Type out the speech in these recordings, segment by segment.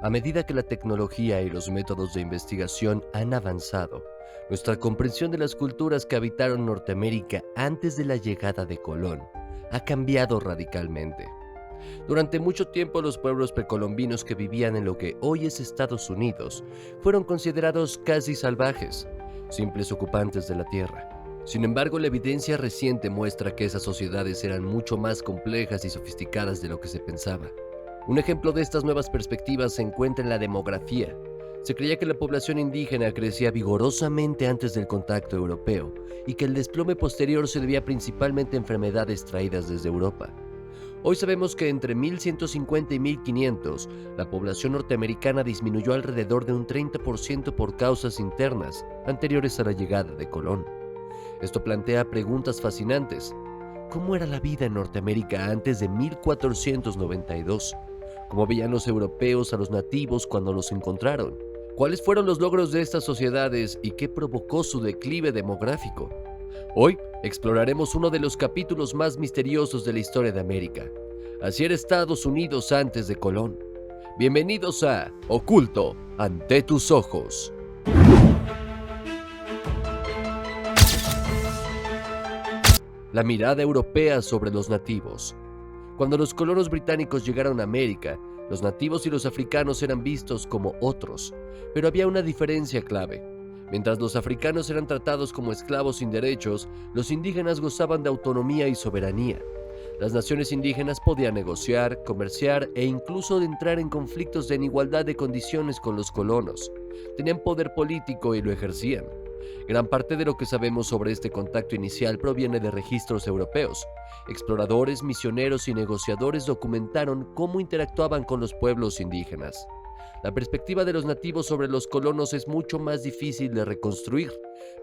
A medida que la tecnología y los métodos de investigación han avanzado, nuestra comprensión de las culturas que habitaron Norteamérica antes de la llegada de Colón ha cambiado radicalmente. Durante mucho tiempo los pueblos precolombinos que vivían en lo que hoy es Estados Unidos fueron considerados casi salvajes, simples ocupantes de la tierra. Sin embargo, la evidencia reciente muestra que esas sociedades eran mucho más complejas y sofisticadas de lo que se pensaba. Un ejemplo de estas nuevas perspectivas se encuentra en la demografía. Se creía que la población indígena crecía vigorosamente antes del contacto europeo y que el desplome posterior se debía principalmente a enfermedades traídas desde Europa. Hoy sabemos que entre 1150 y 1500, la población norteamericana disminuyó alrededor de un 30% por causas internas anteriores a la llegada de Colón. Esto plantea preguntas fascinantes. ¿Cómo era la vida en Norteamérica antes de 1492? ¿Cómo veían los europeos a los nativos cuando los encontraron? ¿Cuáles fueron los logros de estas sociedades y qué provocó su declive demográfico? Hoy exploraremos uno de los capítulos más misteriosos de la historia de América. Así era Estados Unidos antes de Colón. Bienvenidos a Oculto ante tus ojos. La mirada europea sobre los nativos. Cuando los colonos británicos llegaron a América, los nativos y los africanos eran vistos como otros, pero había una diferencia clave. Mientras los africanos eran tratados como esclavos sin derechos, los indígenas gozaban de autonomía y soberanía. Las naciones indígenas podían negociar, comerciar e incluso entrar en conflictos en igualdad de condiciones con los colonos. Tenían poder político y lo ejercían. Gran parte de lo que sabemos sobre este contacto inicial proviene de registros europeos. Exploradores, misioneros y negociadores documentaron cómo interactuaban con los pueblos indígenas. La perspectiva de los nativos sobre los colonos es mucho más difícil de reconstruir,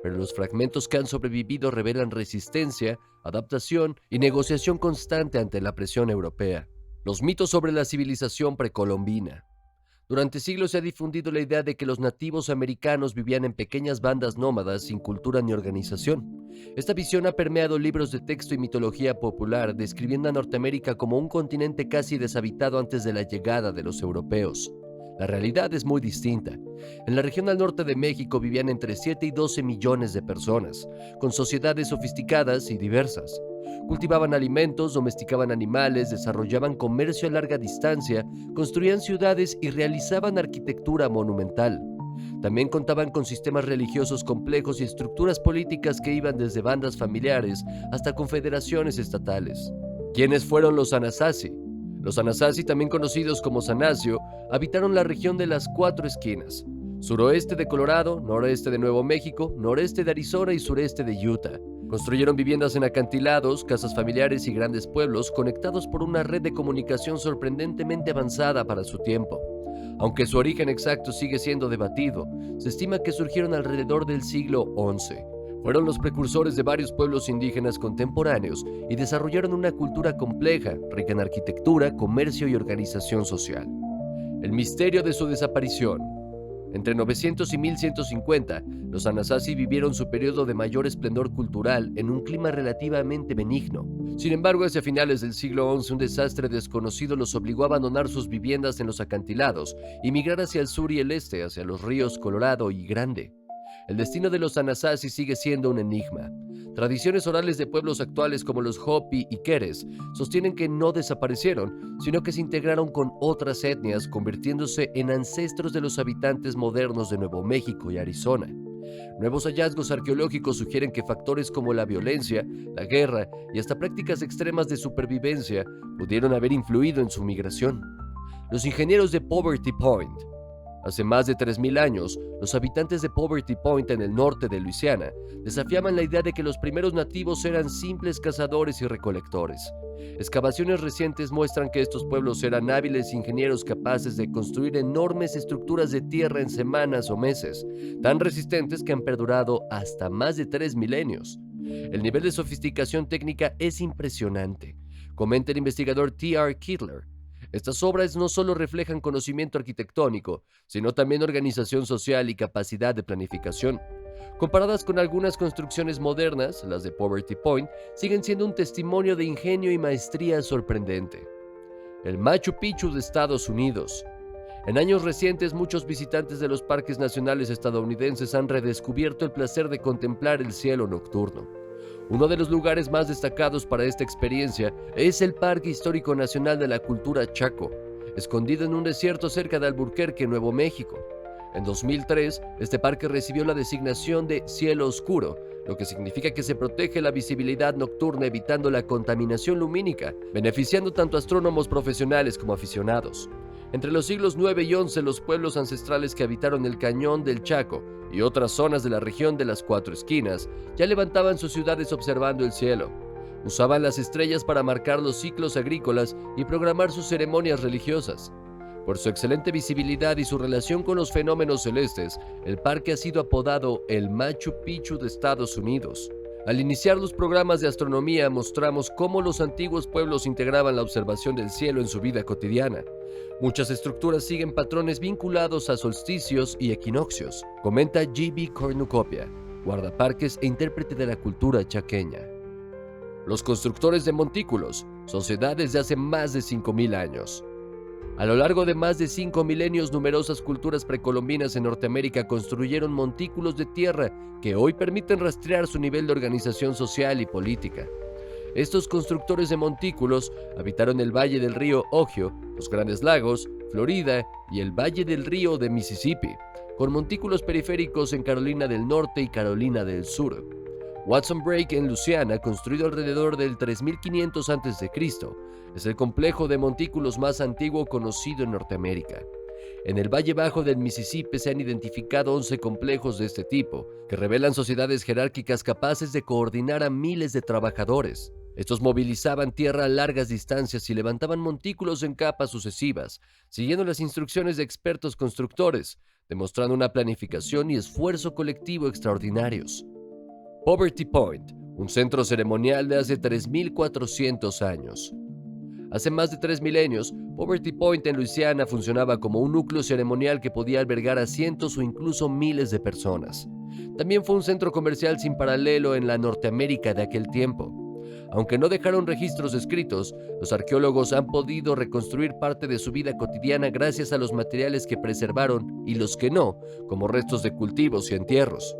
pero los fragmentos que han sobrevivido revelan resistencia, adaptación y negociación constante ante la presión europea. Los mitos sobre la civilización precolombina. Durante siglos se ha difundido la idea de que los nativos americanos vivían en pequeñas bandas nómadas sin cultura ni organización. Esta visión ha permeado libros de texto y mitología popular, describiendo a Norteamérica como un continente casi deshabitado antes de la llegada de los europeos. La realidad es muy distinta. En la región al norte de México vivían entre 7 y 12 millones de personas, con sociedades sofisticadas y diversas. Cultivaban alimentos, domesticaban animales, desarrollaban comercio a larga distancia, construían ciudades y realizaban arquitectura monumental. También contaban con sistemas religiosos complejos y estructuras políticas que iban desde bandas familiares hasta confederaciones estatales. ¿Quiénes fueron los Anasazi? Los Anasazi, también conocidos como Sanasio, habitaron la región de las Cuatro Esquinas: suroeste de Colorado, noroeste de Nuevo México, noreste de Arizona y sureste de Utah. Construyeron viviendas en acantilados, casas familiares y grandes pueblos conectados por una red de comunicación sorprendentemente avanzada para su tiempo. Aunque su origen exacto sigue siendo debatido, se estima que surgieron alrededor del siglo XI. Fueron los precursores de varios pueblos indígenas contemporáneos y desarrollaron una cultura compleja, rica en arquitectura, comercio y organización social. El misterio de su desaparición. Entre 900 y 1150, los Anasazi vivieron su periodo de mayor esplendor cultural en un clima relativamente benigno. Sin embargo, hacia finales del siglo XI, un desastre desconocido los obligó a abandonar sus viviendas en los acantilados y migrar hacia el sur y el este, hacia los ríos Colorado y Grande. El destino de los Anasazi sigue siendo un enigma. Tradiciones orales de pueblos actuales como los Hopi y Keres sostienen que no desaparecieron, sino que se integraron con otras etnias, convirtiéndose en ancestros de los habitantes modernos de Nuevo México y Arizona. Nuevos hallazgos arqueológicos sugieren que factores como la violencia, la guerra y hasta prácticas extremas de supervivencia pudieron haber influido en su migración. Los ingenieros de Poverty Point. Hace más de 3000 años, los habitantes de Poverty Point en el norte de Luisiana desafiaban la idea de que los primeros nativos eran simples cazadores y recolectores. Excavaciones recientes muestran que estos pueblos eran hábiles ingenieros capaces de construir enormes estructuras de tierra en semanas o meses, tan resistentes que han perdurado hasta más de 3 milenios. El nivel de sofisticación técnica es impresionante, comenta el investigador T.R. Kittler. Estas obras no solo reflejan conocimiento arquitectónico, sino también organización social y capacidad de planificación. Comparadas con algunas construcciones modernas, las de Poverty Point siguen siendo un testimonio de ingenio y maestría sorprendente. El Machu Picchu de Estados Unidos. En años recientes, muchos visitantes de los parques nacionales estadounidenses han redescubierto el placer de contemplar el cielo nocturno. Uno de los lugares más destacados para esta experiencia es el Parque Histórico Nacional de la Cultura Chaco, escondido en un desierto cerca de Albuquerque, Nuevo México. En 2003, este parque recibió la designación de cielo oscuro, lo que significa que se protege la visibilidad nocturna evitando la contaminación lumínica, beneficiando tanto a astrónomos profesionales como aficionados. Entre los siglos IX y XI, los pueblos ancestrales que habitaron el Cañón del Chaco y otras zonas de la región de las Cuatro Esquinas ya levantaban sus ciudades observando el cielo. Usaban las estrellas para marcar los ciclos agrícolas y programar sus ceremonias religiosas. Por su excelente visibilidad y su relación con los fenómenos celestes, el parque ha sido apodado el Machu Picchu de Estados Unidos. Al iniciar los programas de astronomía, mostramos cómo los antiguos pueblos integraban la observación del cielo en su vida cotidiana. Muchas estructuras siguen patrones vinculados a solsticios y equinoccios, comenta G.B. Cornucopia, guardaparques e intérprete de la cultura chaqueña. Los constructores de montículos, sociedades de hace más de 5.000 años. A lo largo de más de 5 milenios, numerosas culturas precolombinas en Norteamérica construyeron montículos de tierra que hoy permiten rastrear su nivel de organización social y política. Estos constructores de montículos habitaron el valle del río Ohio, los Grandes Lagos, Florida y el valle del río de Mississippi, con montículos periféricos en Carolina del Norte y Carolina del Sur. Watson Break en Luisiana, construido alrededor del 3500 a.C., es el complejo de montículos más antiguo conocido en Norteamérica. En el Valle Bajo del Mississippi se han identificado 11 complejos de este tipo, que revelan sociedades jerárquicas capaces de coordinar a miles de trabajadores. Estos movilizaban tierra a largas distancias y levantaban montículos en capas sucesivas, siguiendo las instrucciones de expertos constructores, demostrando una planificación y esfuerzo colectivo extraordinarios. Poverty Point, un centro ceremonial de hace 3.400 años. Hace más de 3 milenios, Poverty Point en Luisiana funcionaba como un núcleo ceremonial que podía albergar a cientos o incluso miles de personas. También fue un centro comercial sin paralelo en la Norteamérica de aquel tiempo. Aunque no dejaron registros escritos, los arqueólogos han podido reconstruir parte de su vida cotidiana gracias a los materiales que preservaron y los que no, como restos de cultivos y entierros.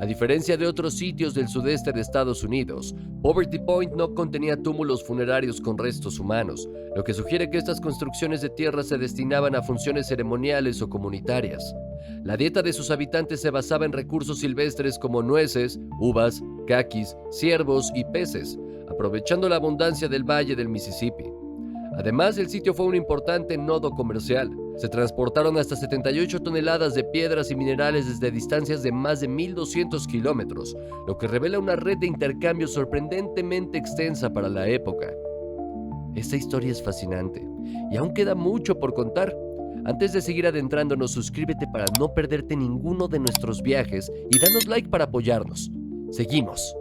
A diferencia de otros sitios del sudeste de Estados Unidos, Poverty Point no contenía túmulos funerarios con restos humanos, lo que sugiere que estas construcciones de tierra se destinaban a funciones ceremoniales o comunitarias. La dieta de sus habitantes se basaba en recursos silvestres como nueces, uvas, caquis, ciervos y peces, aprovechando la abundancia del valle del Mississippi. Además, el sitio fue un importante nodo comercial. Se transportaron hasta 78 toneladas de piedras y minerales desde distancias de más de 1.200 kilómetros, lo que revela una red de intercambio sorprendentemente extensa para la época. Esta historia es fascinante, y aún queda mucho por contar. Antes de seguir adentrándonos, suscríbete para no perderte ninguno de nuestros viajes y danos like para apoyarnos. Seguimos.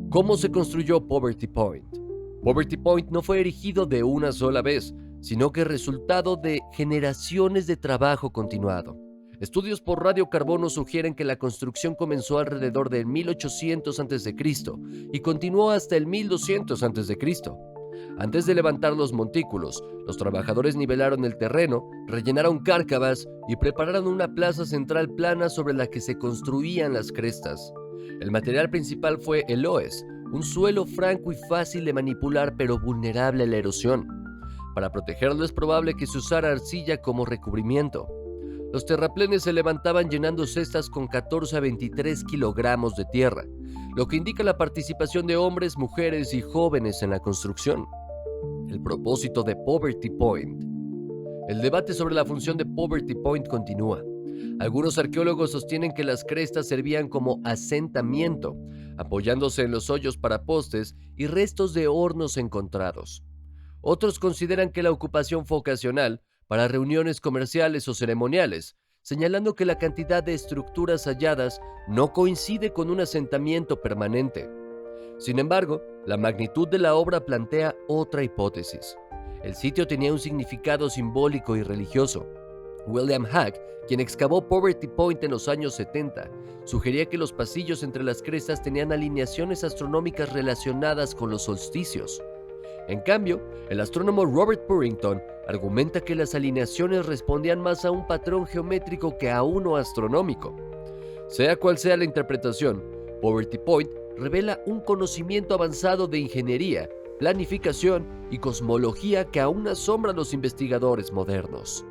¿Cómo se construyó Poverty Point? Poverty Point no fue erigido de una sola vez, sino que resultado de generaciones de trabajo continuado. Estudios por radiocarbono sugieren que la construcción comenzó alrededor del 1800 a.C. y continuó hasta el 1200 a.C. Antes de levantar los montículos, los trabajadores nivelaron el terreno, rellenaron cárcavas y prepararon una plaza central plana sobre la que se construían las crestas. El material principal fue el loess, un suelo franco y fácil de manipular pero vulnerable a la erosión. Para protegerlo es probable que se usara arcilla como recubrimiento. Los terraplenes se levantaban llenando cestas con 14 a 23 kilogramos de tierra, lo que indica la participación de hombres, mujeres y jóvenes en la construcción. El propósito de Poverty Point. El debate sobre la función de Poverty Point continúa. Algunos arqueólogos sostienen que las crestas servían como asentamiento, apoyándose en los hoyos para postes y restos de hornos encontrados. Otros consideran que la ocupación fue ocasional para reuniones comerciales o ceremoniales, señalando que la cantidad de estructuras halladas no coincide con un asentamiento permanente. Sin embargo, la magnitud de la obra plantea otra hipótesis. El sitio tenía un significado simbólico y religioso. William Hack, quien excavó Poverty Point en los años 70, sugería que los pasillos entre las crestas tenían alineaciones astronómicas relacionadas con los solsticios. En cambio, el astrónomo Robert Purrington argumenta que las alineaciones respondían más a un patrón geométrico que a uno astronómico. Sea cual sea la interpretación, Poverty Point revela un conocimiento avanzado de ingeniería, planificación y cosmología que aún asombra a los investigadores modernos.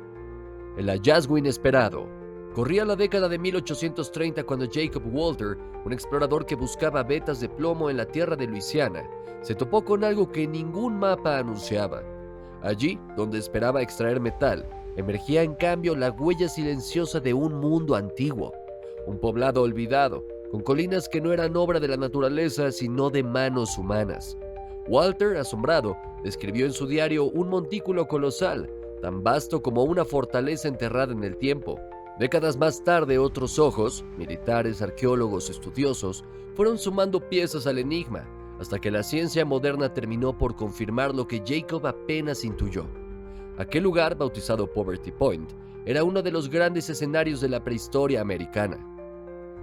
El hallazgo inesperado. Corría la década de 1830 cuando Jacob Walter, un explorador que buscaba vetas de plomo en la tierra de Luisiana, se topó con algo que ningún mapa anunciaba. Allí, donde esperaba extraer metal, emergía en cambio la huella silenciosa de un mundo antiguo, un poblado olvidado, con colinas que no eran obra de la naturaleza sino de manos humanas. Walter, asombrado, describió en su diario un montículo colosal, tan vasto como una fortaleza enterrada en el tiempo. Décadas más tarde, otros ojos, militares, arqueólogos, estudiosos, fueron sumando piezas al enigma, hasta que la ciencia moderna terminó por confirmar lo que Jacob apenas intuyó. Aquel lugar, bautizado Poverty Point, era uno de los grandes escenarios de la prehistoria americana.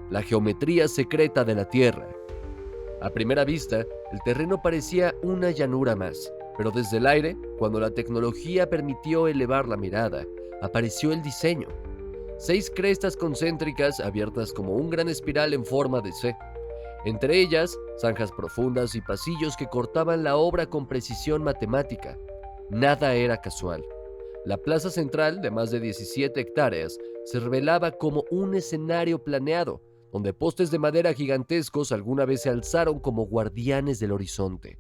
La geometría secreta de la Tierra. A primera vista, el terreno parecía una llanura más, pero desde el aire, cuando la tecnología permitió elevar la mirada, apareció el diseño. 6 crestas concéntricas abiertas como un gran espiral en forma de C. Entre ellas, zanjas profundas y pasillos que cortaban la obra con precisión matemática. Nada era casual. La plaza central, de más de 17 hectáreas, se revelaba como un escenario planeado, donde postes de madera gigantescos alguna vez se alzaron como guardianes del horizonte.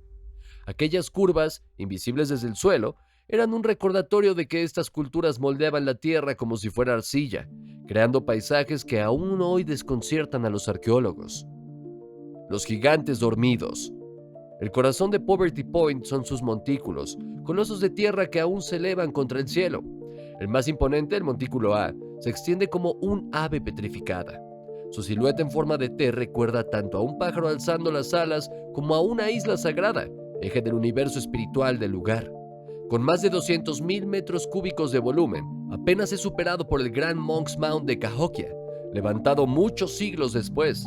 Aquellas curvas, invisibles desde el suelo, eran un recordatorio de que estas culturas moldeaban la tierra como si fuera arcilla, creando paisajes que aún hoy desconciertan a los arqueólogos. Los gigantes dormidos. El corazón de Poverty Point son sus montículos, colosos de tierra que aún se elevan contra el cielo. El más imponente, el montículo A, se extiende como un ave petrificada. Su silueta en forma de T recuerda tanto a un pájaro alzando las alas como a una isla sagrada, eje del universo espiritual del lugar. Con más de 200,000 metros cúbicos de volumen, apenas es superado por el Gran Monk's Mound de Cahokia, levantado muchos siglos después.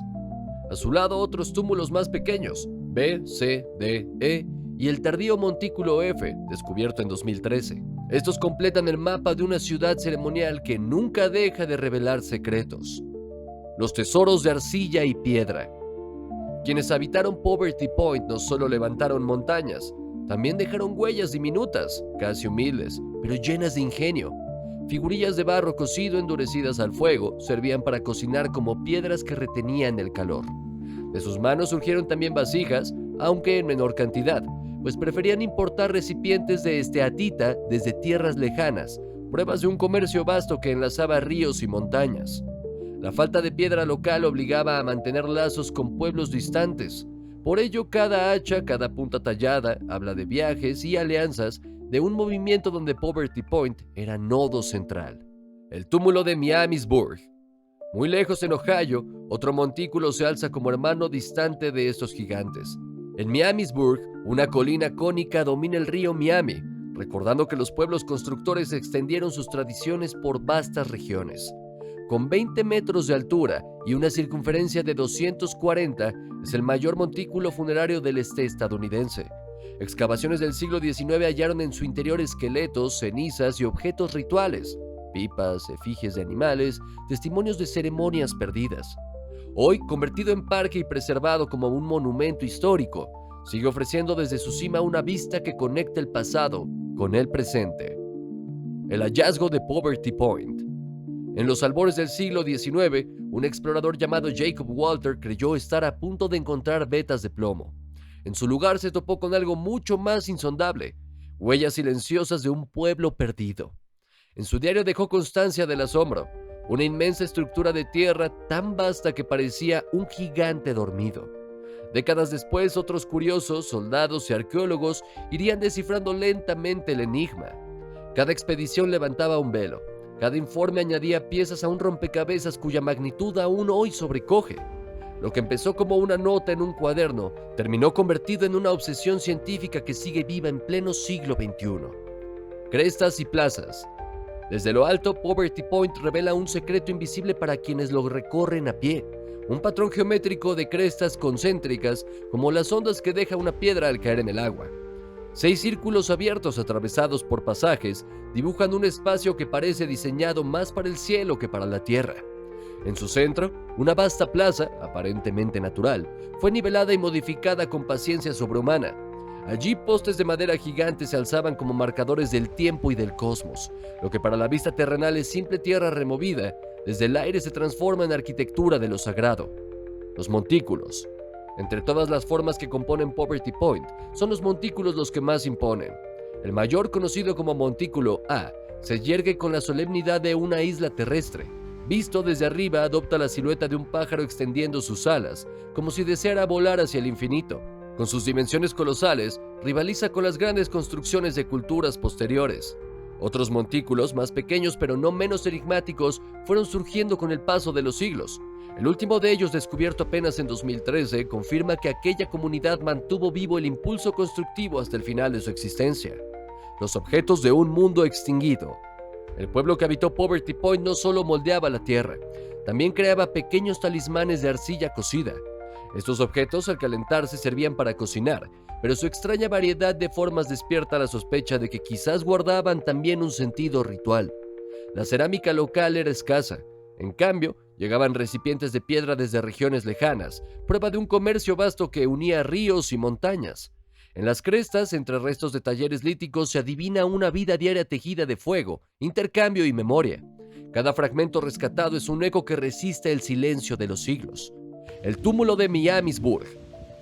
A su lado otros túmulos más pequeños, B, C, D, E y el tardío montículo F, descubierto en 2013. Estos completan el mapa de una ciudad ceremonial que nunca deja de revelar secretos. Los tesoros de arcilla y piedra. Quienes habitaron Poverty Point no solo levantaron montañas, también dejaron huellas diminutas, casi humildes, pero llenas de ingenio. Figurillas de barro cocido endurecidas al fuego servían para cocinar como piedras que retenían el calor. De sus manos surgieron también vasijas, aunque en menor cantidad, pues preferían importar recipientes de esteatita desde tierras lejanas, pruebas de un comercio vasto que enlazaba ríos y montañas. La falta de piedra local obligaba a mantener lazos con pueblos distantes. Por ello, cada hacha, cada punta tallada, habla de viajes y alianzas de un movimiento donde Poverty Point era nodo central. El túmulo de Miamisburg. Muy lejos en Ohio, otro montículo se alza como hermano distante de estos gigantes. En Miamisburg, una colina cónica domina el río Miami, recordando que los pueblos constructores extendieron sus tradiciones por vastas regiones. Con 20 metros de altura y una circunferencia de 240, es el mayor montículo funerario del este estadounidense. Excavaciones del siglo XIX hallaron en su interior esqueletos, cenizas y objetos rituales, pipas, efigies de animales, testimonios de ceremonias perdidas. Hoy, convertido en parque y preservado como un monumento histórico, sigue ofreciendo desde su cima una vista que conecta el pasado con el presente. El hallazgo de Poverty Point. En los albores del siglo XIX, un explorador llamado Jacob Walter creyó estar a punto de encontrar vetas de plomo. En su lugar se topó con algo mucho más insondable, huellas silenciosas de un pueblo perdido. En su diario dejó constancia del asombro, una inmensa estructura de tierra tan vasta que parecía un gigante dormido. Décadas después, otros curiosos, soldados y arqueólogos irían descifrando lentamente el enigma. Cada expedición levantaba un velo. Cada informe añadía piezas a un rompecabezas cuya magnitud aún hoy sobrecoge. Lo que empezó como una nota en un cuaderno terminó convertido en una obsesión científica que sigue viva en pleno siglo XXI. Crestas y plazas. Desde lo alto, Poverty Point revela un secreto invisible para quienes lo recorren a pie. Un patrón geométrico de crestas concéntricas como las ondas que deja una piedra al caer en el agua. 6 círculos abiertos atravesados por pasajes dibujan un espacio que parece diseñado más para el cielo que para la tierra. En su centro, una vasta plaza, aparentemente natural, fue nivelada y modificada con paciencia sobrehumana. Allí postes de madera gigantes se alzaban como marcadores del tiempo y del cosmos. Lo que para la vista terrenal es simple tierra removida, desde el aire se transforma en arquitectura de lo sagrado. Los montículos. Entre todas las formas que componen Poverty Point, son los montículos los que más imponen. El mayor, conocido como Montículo A, se yergue con la solemnidad de una isla terrestre. Visto desde arriba, adopta la silueta de un pájaro extendiendo sus alas, como si deseara volar hacia el infinito. Con sus dimensiones colosales, rivaliza con las grandes construcciones de culturas posteriores. Otros montículos, más pequeños pero no menos enigmáticos, fueron surgiendo con el paso de los siglos. El último de ellos, descubierto apenas en 2013, confirma que aquella comunidad mantuvo vivo el impulso constructivo hasta el final de su existencia. Los objetos de un mundo extinguido. El pueblo que habitó Poverty Point no solo moldeaba la tierra, también creaba pequeños talismanes de arcilla cocida. Estos objetos, al calentarse, servían para cocinar, pero su extraña variedad de formas despierta la sospecha de que quizás guardaban también un sentido ritual. La cerámica local era escasa. En cambio, llegaban recipientes de piedra desde regiones lejanas, prueba de un comercio vasto que unía ríos y montañas. En las crestas, entre restos de talleres líticos, se adivina una vida diaria tejida de fuego, intercambio y memoria. Cada fragmento rescatado es un eco que resiste el silencio de los siglos. El túmulo de Miamisburg.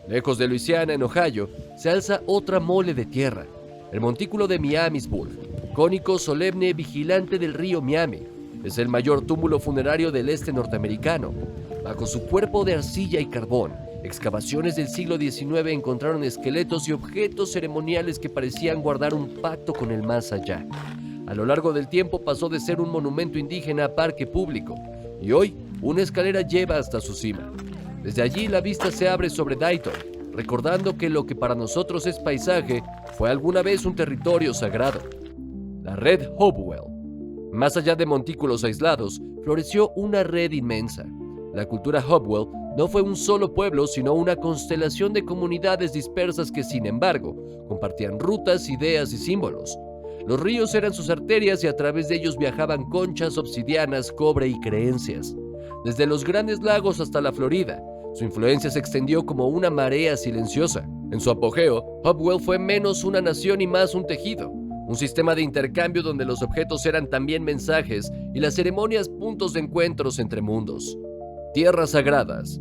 Lejos de Luisiana, en Ohio, se alza otra mole de tierra. El montículo de Miamisburg, cónico, solemne, vigilante del río Miami. Es el mayor túmulo funerario del este norteamericano. Bajo su cuerpo de arcilla y carbón, excavaciones del siglo XIX encontraron esqueletos y objetos ceremoniales que parecían guardar un pacto con el más allá. A lo largo del tiempo pasó de ser un monumento indígena a parque público, y hoy una escalera lleva hasta su cima. Desde allí la vista se abre sobre Dayton, recordando que lo que para nosotros es paisaje fue alguna vez un territorio sagrado. La red Hopewell. Más allá de montículos aislados, floreció una red inmensa. La cultura Hopewell no fue un solo pueblo, sino una constelación de comunidades dispersas que, sin embargo, compartían rutas, ideas y símbolos. Los ríos eran sus arterias y a través de ellos viajaban conchas, obsidianas, cobre y creencias. Desde los grandes lagos hasta la Florida, su influencia se extendió como una marea silenciosa. En su apogeo, Hopewell fue menos una nación y más un tejido, un sistema de intercambio donde los objetos eran también mensajes y las ceremonias puntos de encuentros entre mundos. Tierras sagradas.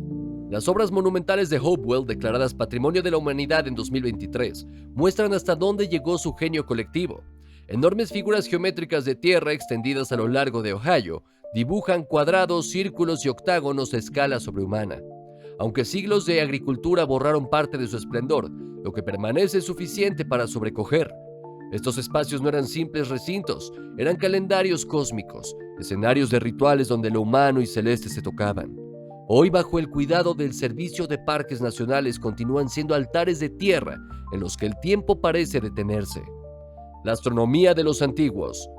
Las obras monumentales de Hopewell, declaradas Patrimonio de la Humanidad en 2023, muestran hasta dónde llegó su genio colectivo. Enormes figuras geométricas de tierra extendidas a lo largo de Ohio dibujan cuadrados, círculos y octágonos a escala sobrehumana. Aunque siglos de agricultura borraron parte de su esplendor, lo que permanece es suficiente para sobrecoger. Estos espacios no eran simples recintos, eran calendarios cósmicos, escenarios de rituales donde lo humano y celeste se tocaban. Hoy, bajo el cuidado del Servicio de Parques Nacionales, continúan siendo altares de tierra en los que el tiempo parece detenerse. La astronomía de los antiguos.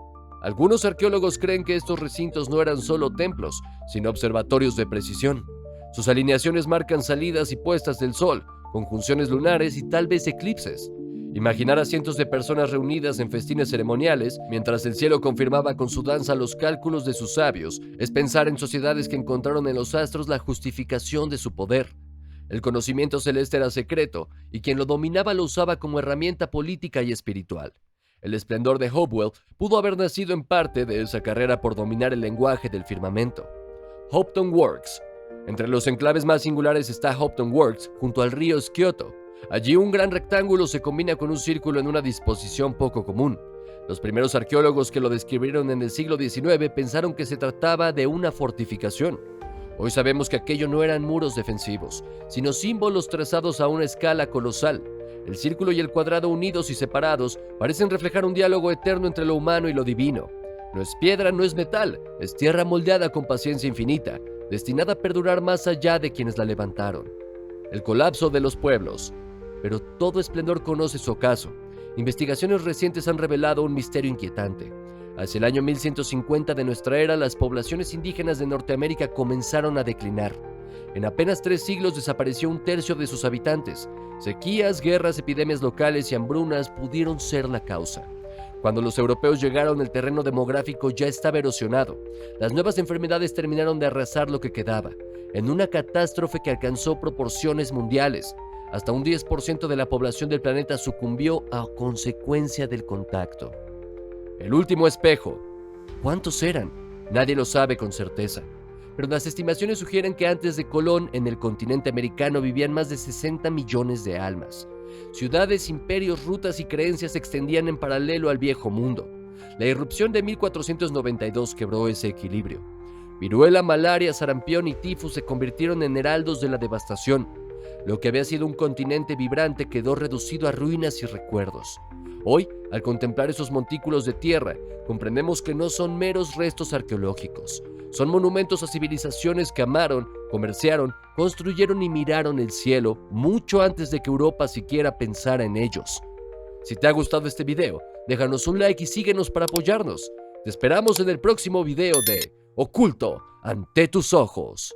Algunos arqueólogos creen que estos recintos no eran solo templos, sino observatorios de precisión. Sus alineaciones marcan salidas y puestas del sol, conjunciones lunares y tal vez eclipses. Imaginar a cientos de personas reunidas en festines ceremoniales, mientras el cielo confirmaba con su danza los cálculos de sus sabios, es pensar en sociedades que encontraron en los astros la justificación de su poder. El conocimiento celeste era secreto, y quien lo dominaba lo usaba como herramienta política y espiritual. El esplendor de Hopewell pudo haber nacido en parte de esa carrera por dominar el lenguaje del firmamento. Hopton Works. Entre los enclaves más singulares está Hopton Works, junto al río Scioto. Allí un gran rectángulo se combina con un círculo en una disposición poco común. Los primeros arqueólogos que lo describieron en el siglo XIX pensaron que se trataba de una fortificación. Hoy sabemos que aquello no eran muros defensivos, sino símbolos trazados a una escala colosal. El círculo y el cuadrado, unidos y separados, parecen reflejar un diálogo eterno entre lo humano y lo divino. No es piedra, no es metal, es tierra moldeada con paciencia infinita, destinada a perdurar más allá de quienes la levantaron. El colapso de los pueblos. Pero todo esplendor conoce su ocaso. Investigaciones recientes han revelado un misterio inquietante. Hacia el año 1150 de nuestra era, las poblaciones indígenas de Norteamérica comenzaron a declinar. En apenas 3 siglos desapareció un tercio de sus habitantes. Sequías, guerras, epidemias locales y hambrunas pudieron ser la causa. Cuando los europeos llegaron, el terreno demográfico ya estaba erosionado. Las nuevas enfermedades terminaron de arrasar lo que quedaba, en una catástrofe que alcanzó proporciones mundiales. Hasta un 10% de la población del planeta sucumbió a consecuencia del contacto. El último espejo. ¿Cuántos eran? Nadie lo sabe con certeza. Pero las estimaciones sugieren que antes de Colón, en el continente americano vivían más de 60 millones de almas. Ciudades, imperios, rutas y creencias se extendían en paralelo al viejo mundo. La irrupción de 1492 quebró ese equilibrio. Viruela, malaria, sarampión y tifus se convirtieron en heraldos de la devastación. Lo que había sido un continente vibrante quedó reducido a ruinas y recuerdos. Hoy, al contemplar esos montículos de tierra, comprendemos que no son meros restos arqueológicos. Son monumentos a civilizaciones que amaron, comerciaron, construyeron y miraron el cielo mucho antes de que Europa siquiera pensara en ellos. Si te ha gustado este video, déjanos un like y síguenos para apoyarnos. Te esperamos en el próximo video de Oculto ante tus ojos.